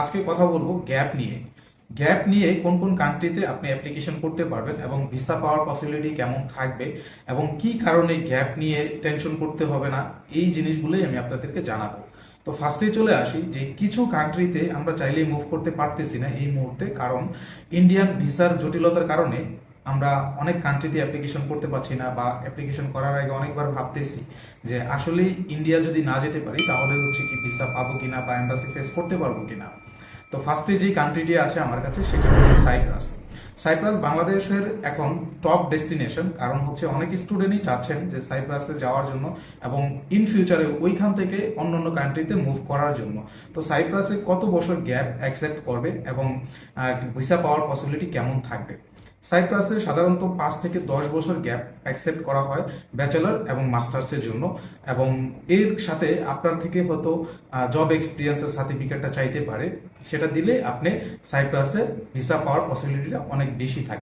আজকে কথা বলবো গ্যাপ নিয়ে কোন কোন কান্ট্রিতে আপনি অ্যাপ্লিকেশন করতে পারবেন এবং ভিসা পাওয়ার পসিবিলিটি কেমন থাকবে এবং কি কারণে গ্যাপ নিয়ে টেনশন করতে হবে না, এই জিনিসগুলোই আমি আপনাদেরকে জানাবো। তো ফার্স্টেই চলে আসি যে কিছু কান্ট্রিতে আমরা চাইলেই মুভ করতে পারতেছি না এই মুহূর্তে, কারণ ইন্ডিয়ান ভিসার জটিলতার কারণে আমরা অনেক কান্ট্রিতে অ্যাপ্লিকেশন করতে পারছি না, বা অ্যাপ্লিকেশন করার আগে অনেকবার ভাবতেছি যে আসলেই ইন্ডিয়া যদি না যেতে পারি তাহলে হচ্ছে কি ভিসা পাবো কিনা বা এম্বাসি ফেস করতে পারবো কিনা। তো ফার্স্টে যে কান্ট্রিটি আছে আমার কাছে সেটা হচ্ছে সাইপ্রাস। সাইপ্রাস বাংলাদেশের এখন টপ ডেস্টিনেশন, কারণ হচ্ছে অনেক স্টুডেন্টই চাচ্ছেন যে সাইপ্রাসে যাওয়ার জন্য এবং ইন ফিউচারে ওইখান থেকে অন্য অন্য কান্ট্রিতে মুভ করার জন্য। তো সাইপ্রাসে কত বছর গ্যাপ অ্যাকসেপ্ট করবে এবং ভিসা পাওয়ার পসিবিলিটি কেমন থাকবে। সাইপ্রাসে সাধারণত 5 থেকে 10 বছর গ্যাপ অ্যাকসেপ্ট করা হয় ব্যাচেলর এবং মাস্টার্সের জন্য, এবং এর সাথে আপনার থেকে হয়তো জব এক্সপিরিয়েন্সের সার্টিফিকেটটা চাইতে পারে, সেটা দিলে আপনি সাইপ্রাসে ভিসা পাওয়ার পসিবিলিটিটা অনেক বেশি থাকে।